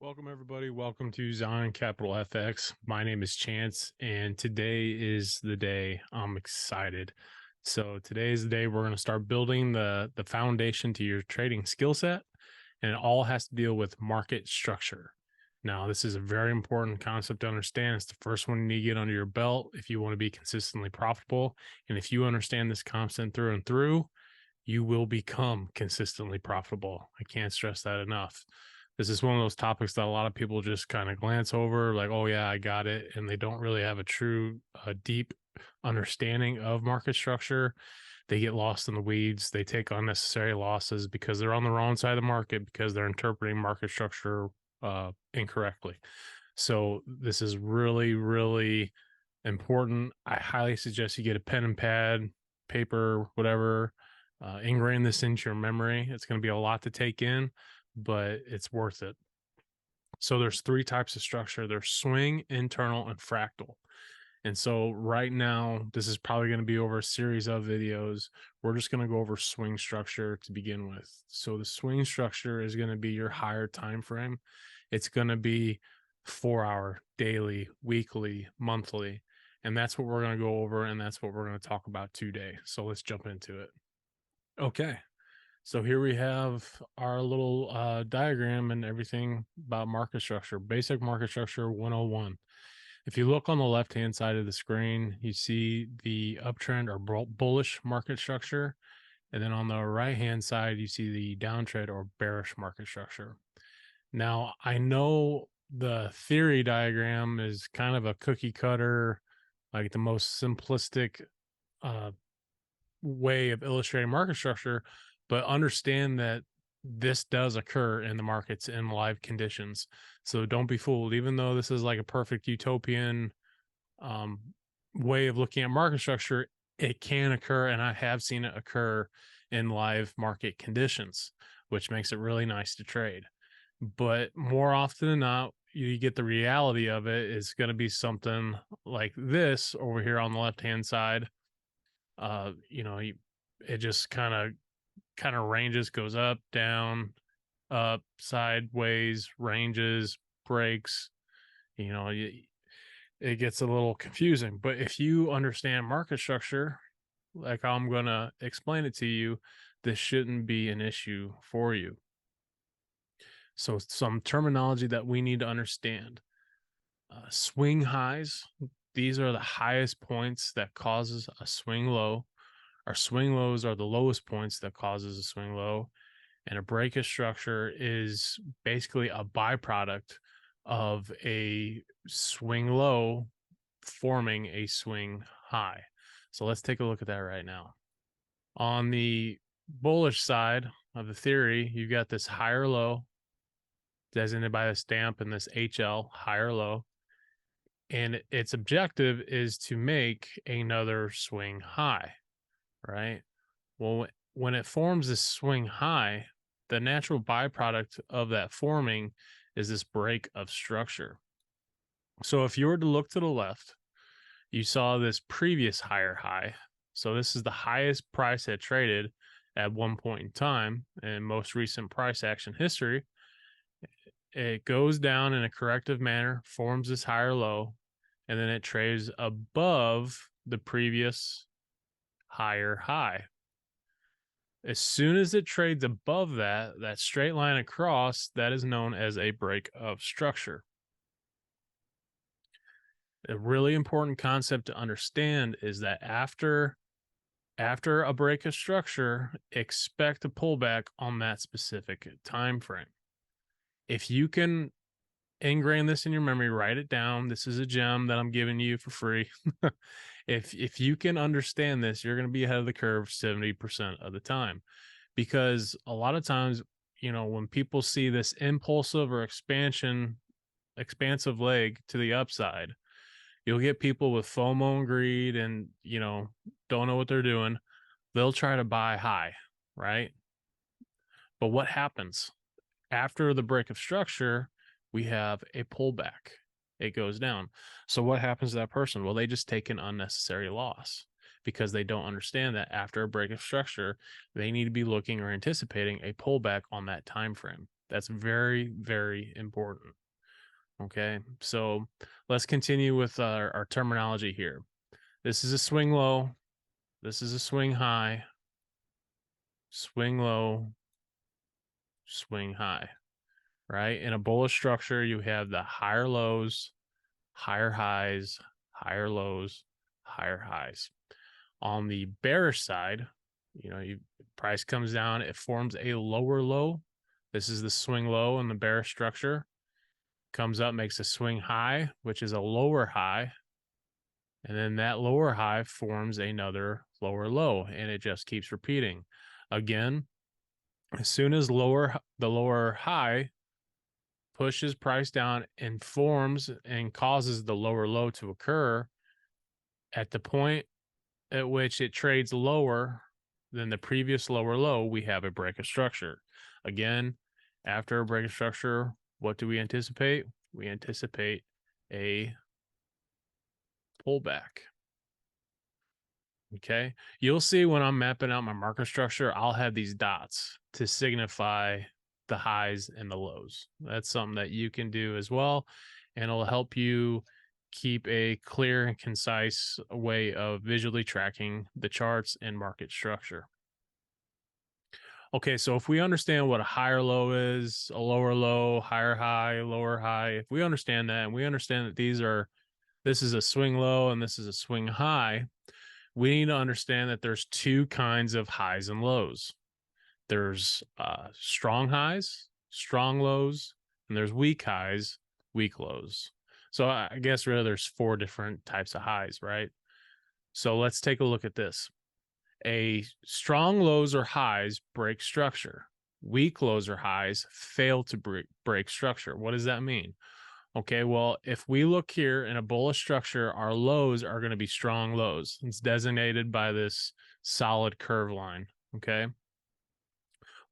Welcome, everybody. Welcome to Zion Capital FX. My name is Chance, and today is the day. I'm excited. So today is the day we're going to start building the foundation to your trading skill set, and it all has to deal with market structure. Now, this is a very important concept to understand. It's the first one you need to get under your belt if you want to be consistently profitable. And if you understand this concept through and through, you will become consistently profitable. I can't stress that enough. This is one of those topics that a lot of people just kind of glance over, like, oh, yeah, I got it. And they don't really have a true, deep understanding of market structure. They get lost in the weeds. They take unnecessary losses because they're on the wrong side of the market because they're interpreting market structure incorrectly. So, this is really, really important. I highly suggest you get a pen and pad, paper, whatever. Ingrain this into your memory. It's going to be a lot to take in, but it's worth it. So there's three types of structure. There's swing, internal, and fractal. And so right now, this is probably going to be over a series of videos. We're just going to go over swing structure to begin with. So the swing structure is going to be your higher time frame. It's going to be 4 hour, daily, weekly, monthly. And that's what we're going to go over. And that's what we're going to talk about today. So let's jump into it. Okay. So here we have our little diagram and everything about market structure, basic market structure 101. If you look on the left-hand side of the screen, you see the uptrend or bullish market structure. And then on the right-hand side, you see the downtrend or bearish market structure. Now, I know the theory diagram is kind of a cookie cutter, like the most simplistic way of illustrating market structure, but understand that this does occur in the markets in live conditions. So don't be fooled. Even though this is like a perfect utopian way of looking at market structure, it can occur, and I have seen it occur in live market conditions, which makes it really nice to trade. But more often than not, you get the reality of it is going to be something like this over here on the left hand side. It just kind of ranges, goes up, down, up, sideways, ranges, breaks. You know, it gets a little confusing. But if you understand market structure, like I'm going to explain it to you, this shouldn't be an issue for you. So, some terminology that we need to understand: swing highs. These are the highest points that causes a swing low. Our swing lows are the lowest points that causes a swing low. And a breakage structure is basically a byproduct of a swing low forming a swing high. So let's take a look at that right now. On the bullish side of the theory, you've got this higher low designated by the stamp and this HL, higher low. And its objective is to make another swing high, right? Well, when it forms this swing high, the natural byproduct of that forming is this break of structure. So if you were to look to the left, you saw this previous higher high. So this is the highest price had traded at one point in time in most recent price action history. It goes down in a corrective manner, forms this higher low, and then it trades above the previous higher high. As soon as it trades above that straight line across, that is known as a break of structure. A really important concept to understand is that after a break of structure, expect a pullback on that specific time frame. If you can ingrain this in your memory, write it down. This is a gem that I'm giving you for free. If you can understand this, you're going to be ahead of the curve 70% of the time. Because a lot of times, when people see this impulsive or expansive leg to the upside, you'll get people with FOMO and greed and, don't know what they're doing. They'll try to buy high, right? But what happens after the break of structure? We have a pullback. It goes down. So what happens to that person? Well, they just take an unnecessary loss because they don't understand that after a break of structure, they need to be looking or anticipating a pullback on that time frame. That's very, very important. Okay, so let's continue with our terminology here. This is a swing low. This is a swing high. Swing low, swing high, right? In a bullish structure, you have the higher lows, higher highs, higher lows, higher highs. On the bearish side, price comes down, it forms a lower low. This is the swing low in the bearish structure. Comes up, makes a swing high, which is a lower high. And then that lower high forms another lower low, and it just keeps repeating. Again, as soon as the lower high pushes price down and forms and causes the lower low to occur, at the point at which it trades lower than the previous lower low, we have a break of structure. Again, after a break of structure, what do we anticipate? We anticipate a pullback. Okay. You'll see when I'm mapping out my market structure, I'll have these dots to signify the highs and the lows. That's something that you can do as well. And it'll help you keep a clear and concise way of visually tracking the charts and market structure. Okay, so if we understand what a higher low is, a lower low, higher high, lower high, if we understand that and we understand that this is a swing low and this is a swing high, we need to understand that there's two kinds of highs and lows. There's strong highs, strong lows, and there's weak highs, weak lows. So I guess really there's 4 different types of highs, right? So let's take a look at this. A strong lows or highs break structure. Weak lows or highs fail to break structure. What does that mean? Okay, well, if we look here in a bullish structure, our lows are going to be strong lows. It's designated by this solid curve line, okay?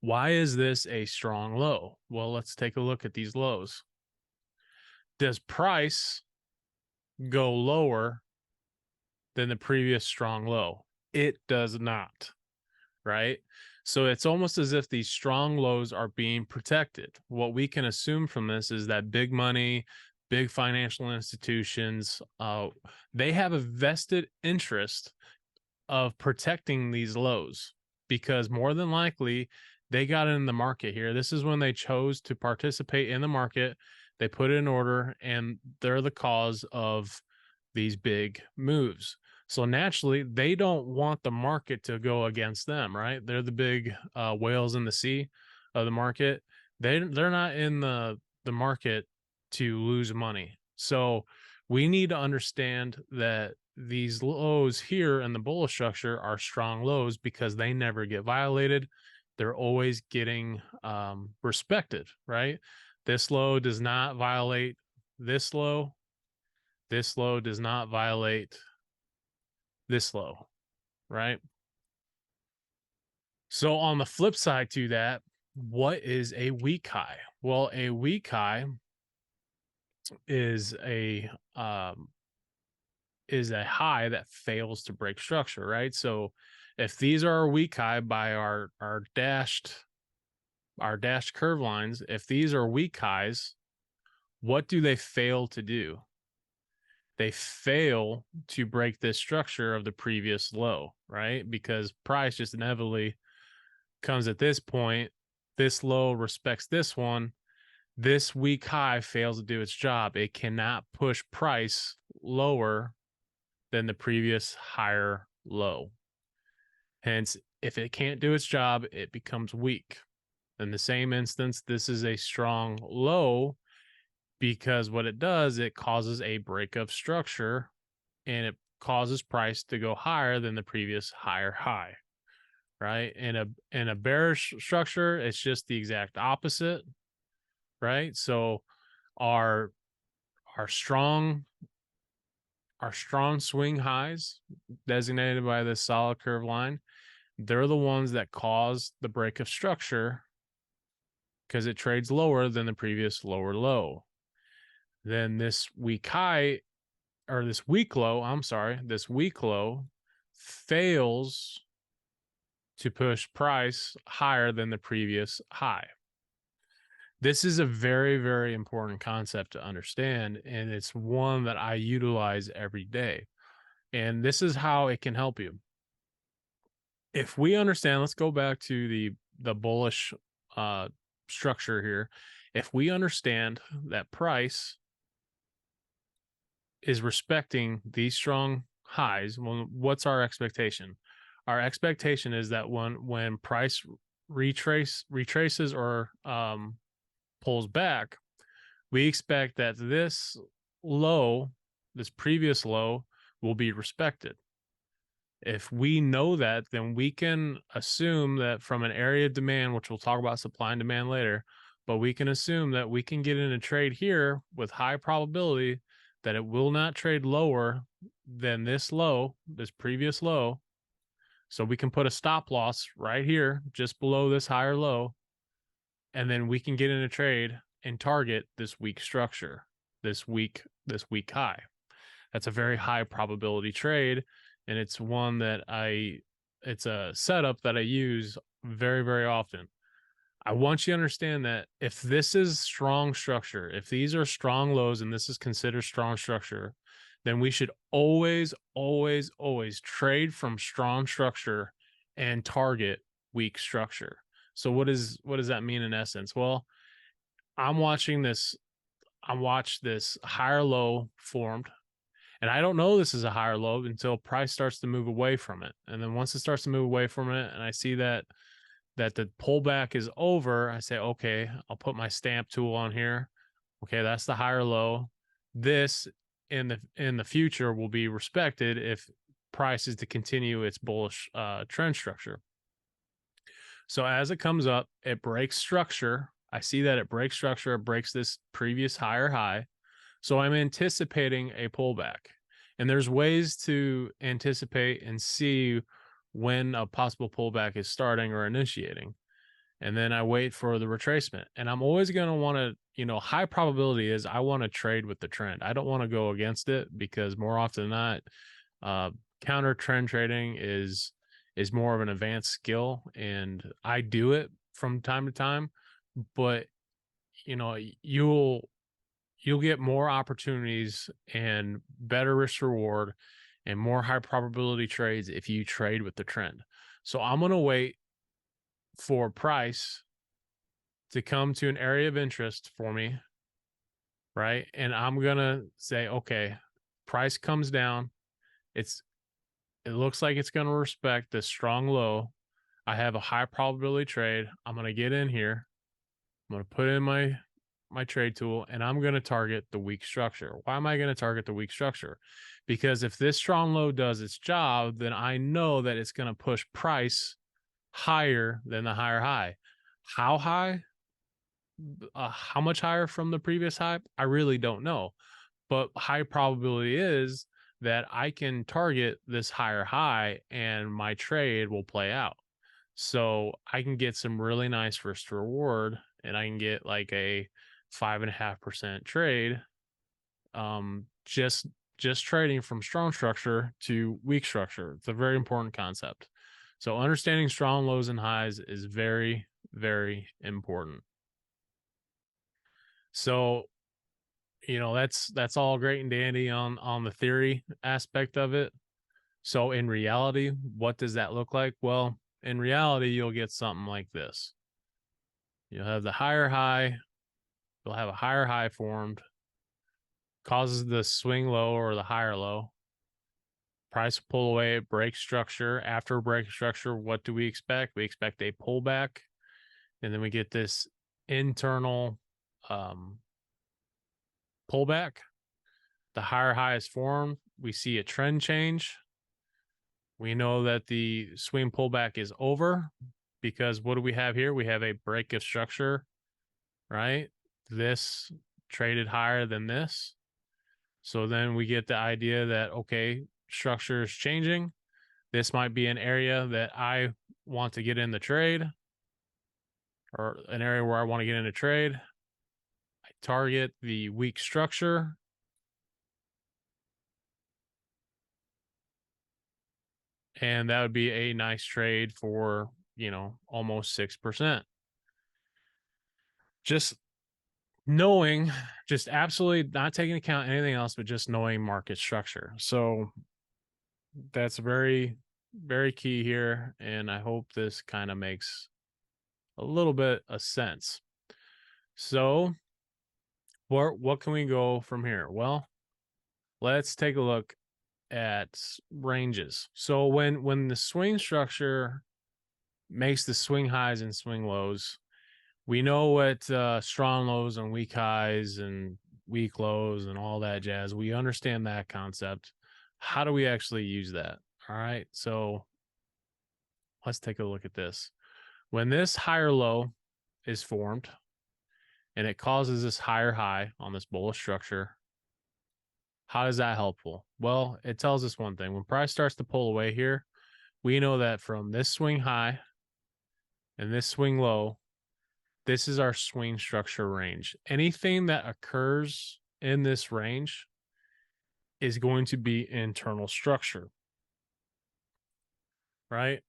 Why is this a strong low? Well, let's take a look at these lows. Does price go lower than the previous strong low? It does not, right? So it's almost as if these strong lows are being protected. What we can assume from this is that big money, big financial institutions, they have a vested interest of protecting these lows because more than likely they got in the market here. This is when they chose to participate in the market. They put it in order and they're the cause of these big moves. So naturally, they don't want the market to go against them, right? They're the big whales in the sea of the market. They're not in the market to lose money. So we need to understand that these lows here in the bullish structure are strong lows because they never get violated. They're always getting respected, right? This low does not violate this low. This low does not violate this low, right? So on the flip side to that, what is a weak high? Well, a weak high is a high that fails to break structure, right? So if these are a weak high by our dashed curve lines, if these are weak highs, what do they fail to do? They fail to break this structure of the previous low, right? Because price just inevitably comes at this point. This low respects this one. This weak high fails to do its job. It cannot push price lower than the previous higher low. Hence, if it can't do its job, it becomes weak. In the same instance, this is a strong low because what it does, it causes a break of structure and it causes price to go higher than the previous higher high, right? In a bearish structure, it's just the exact opposite, right? So our strong swing highs designated by this solid curve line, they're the ones that cause the break of structure because it trades lower than the previous lower low. Then this weak high, or this weak low, this weak low fails to push price higher than the previous high. This is a very, very important concept to understand, and it's one that I utilize every day. And this is how it can help you. If we understand, let's go back to the bullish uh structure here. If we understand that price is respecting these strong highs, well, what's our expectation? Our expectation is that when price retraces or pulls back, we expect that low, this previous low, will be respected. If we know that, then we can assume that from an area of demand, which we'll talk about supply and demand later, but we can assume that we can get in a trade here with high probability that it will not trade lower than this low, this previous low. So we can put a stop loss right here, just below this higher low, and then we can get in a trade and target this weak structure, this weak high. That's a very high probability trade, and it's one that it's a setup that I use very, very often. I want you to understand that if this is strong structure, if these are strong lows and this is considered strong structure, then we should always, always, always trade from strong structure and target weak structure. So what does that mean in essence? Well, I'm watching this I watched this higher low formed, and I don't know this is a higher low until price starts to move away from it. And then once it starts to move away from it, and I see that the pullback is over, I say, okay, I'll put my stamp tool on here. Okay, that's the higher low. This in the future will be respected if price is to continue its bullish trend structure. So as it comes up, it breaks structure. I see that it breaks structure, it breaks this previous higher high. So I'm anticipating a pullback. And there's ways to anticipate and see when a possible pullback is starting or initiating. And then I wait for the retracement. And I'm always going to want to, high probability is I want to trade with the trend. I don't want to go against it because more often than not, uh, counter trend trading is more of an advanced skill, and I do it from time to time. But you know, you'll get more opportunities and better risk reward and more high probability trades if you trade with the trend. So I'm going to wait for price to come to an area of interest for me, right? And I'm going to say, okay, price comes down. It looks like it's going to respect this strong low. I have a high probability trade. I'm going to get in here. I'm going to put in my trade tool, and I'm going to target the weak structure. Why am I going to target the weak structure? Because if this strong low does its job, then I know that it's going to push price higher than the higher high. How high? How much higher from the previous high? I really don't know. But high probability is that I can target this higher high and my trade will play out. So I can get some really nice risk to reward, and I can get like a 5.5% trade. Just trading from strong structure to weak structure. It's a very important concept. So understanding strong lows and highs is very, very important. So that's all great and dandy on the theory aspect of it. So in reality, what does that look like? Well, in reality, you'll get something like this. You'll have the higher high, you'll have a higher high formed, causes the swing low or the higher low. Price pull away, break structure. After break structure, what do we expect? We expect a pullback, and then we get this internal pullback. The higher high is formed. We see a trend change. We know that the swing pullback is over because what do we have here? We have a break of structure, right? This traded higher than this. So then we get the idea that, okay, structure is changing. This might be an area that I want to get in the trade, or an area where I want to get in a trade. I target the weak structure. And that would be a nice trade for, almost 6%. Just knowing, just absolutely not taking into account anything else, but just knowing market structure. So that's very, very key here. And I hope this kind of makes a little bit of sense. So what can we go from here? Well, let's take a look at ranges. So when the swing structure makes the swing highs and swing lows, we know what strong lows and weak highs and weak lows and all that jazz. We understand that concept. How do we actually use that? All right. So let's take a look at this. When this higher low is formed and it causes this higher high on this bullish structure, how is that helpful? Well, it tells us one thing. When price starts to pull away here, we know that from this swing high and this swing low, this is our swing structure range. Anything that occurs in this range is going to be internal structure, right?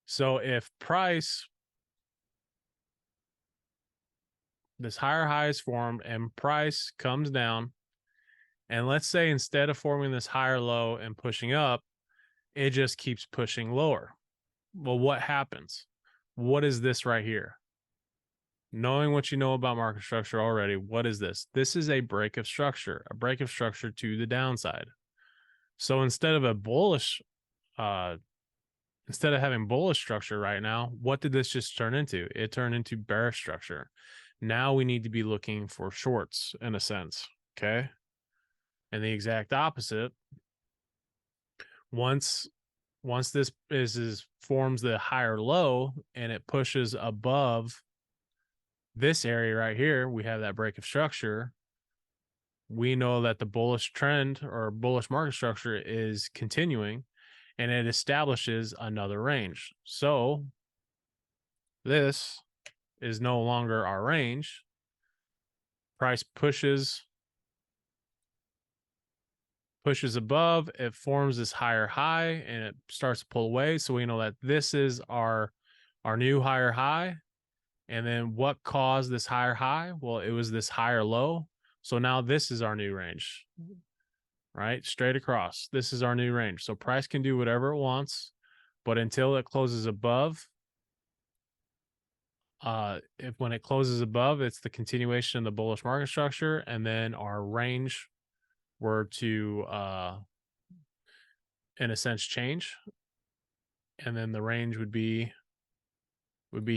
So if price, this higher high is formed and price comes down, and let's say instead of forming this higher low and pushing up, it just keeps pushing lower. Well, what happens? What is this right here? Knowing what you know about market structure already, what is this? This is a break of structure to the downside. So instead of having bullish structure right now, what did this just turn into? It turned into bearish structure. Now we need to be looking for shorts in a sense, okay? And the exact opposite, once this forms the higher low and it pushes above this area right here, we have that break of structure. We know that the bullish trend or bullish market structure is continuing and it establishes another range. So this is no longer our range. Price pushes above, it forms this higher high and it starts to pull away. So we know that this is our new higher high. And then what caused this higher high? Well, it was this higher low. So now this is our new range, right? Straight across. This is our new range. So price can do whatever it wants, but until it closes above, when it closes above, it's the continuation of the bullish market structure. And then our range were to, in a sense, change. And then the range would be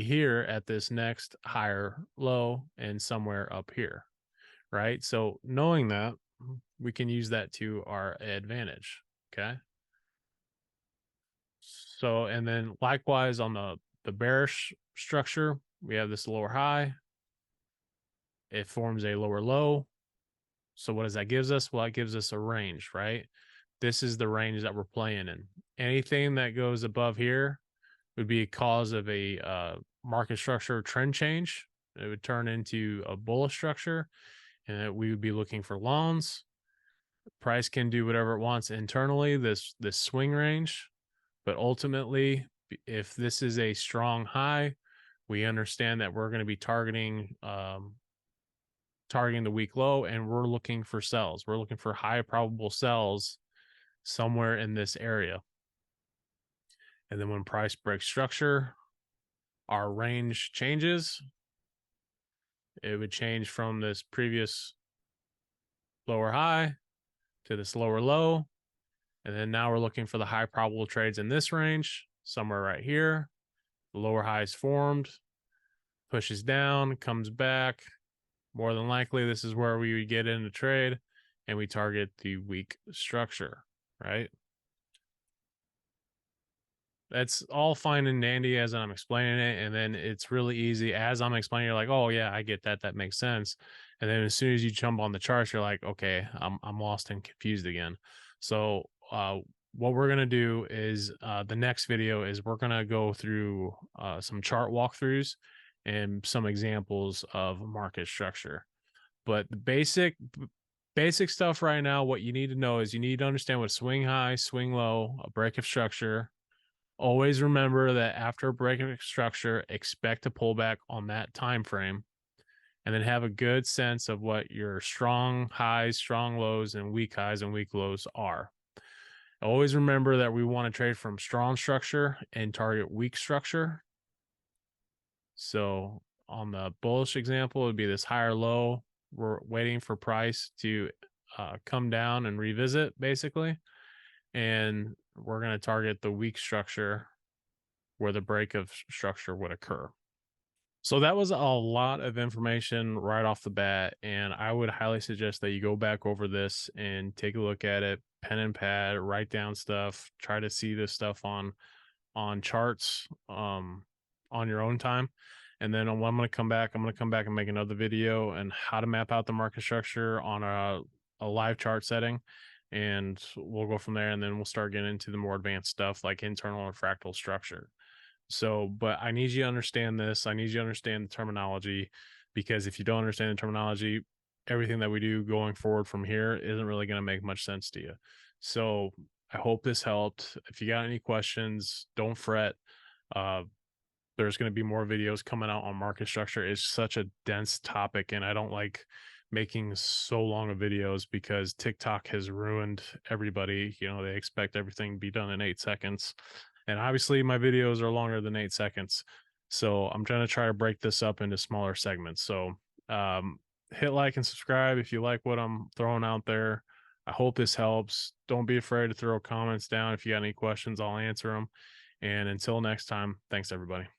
here at this next higher low and somewhere up here, right? So knowing that, we can use that to our advantage, okay? So, and then likewise on the bearish structure, we have this lower high. It forms a lower low. So what does that gives us? Well, it gives us a range, right? This is the range that we're playing in. Anything that goes above here would be a cause of a market structure trend change. It would turn into a bullish structure, and we would be looking for longs. Price can do whatever it wants internally, this swing range, but ultimately, if this is a strong high, we understand that we're going to be targeting the weak low, and we're looking for sells. We're looking for high probable sells somewhere in this area. And then when price breaks structure, our range changes. It would change from this previous lower high to this lower low. And then now we're looking for the high probable trades in this range, somewhere right here. The lower high is formed, pushes down, comes back. More than likely, this is where we would get into trade and we target the weak structure, right? That's all fine and dandy as I'm explaining it. And then it's really easy as I'm explaining, you're like, oh yeah, I get that. That makes sense. And then as soon as you jump on the charts, you're like, okay, I'm lost and confused again. So what we're going to do is the next video is we're going to go through some chart walkthroughs and some examples of market structure. But the basic stuff right now, what you need to know is you need to understand what swing high, swing low, a break of structure. Always remember that after a break of structure, expect a pullback on that time frame. and then have a good sense of what your strong highs, strong lows, and weak highs and weak lows are. Always remember that we want to trade from strong structure and target weak structure. So on the bullish example, it would be this higher low. We're waiting for price to come down and revisit, basically. And we're going to target the weak structure where the break of structure would occur. So that was a lot of information right off the bat. And I would highly suggest that you go back over this and take a look at it, pen and pad, write down stuff, try to see this stuff on charts on your own time. And then when I'm going to come back, I'm going to come back and make another video and how to map out the market structure on a live chart setting. And we'll go from there. And then we'll start getting into the more advanced stuff like internal and fractal structure. So, but I need you to understand this. I need you to understand the terminology, because if you don't understand the terminology, everything that we do going forward from here isn't really going to make much sense to you. So I hope this helped. If you got any questions, don't fret. Uh, there's going to be more videos coming out on market structure. It's such a dense topic, and I don't like making so long of videos because TikTok has ruined everybody. You know, they expect everything to be done in 8 seconds. And obviously, my videos are longer than 8 seconds. So I'm trying to break this up into smaller segments. So hit like and subscribe if you like what I'm throwing out there. I hope this helps. Don't be afraid to throw comments down. If you got any questions, I'll answer them. And until next time, thanks everybody.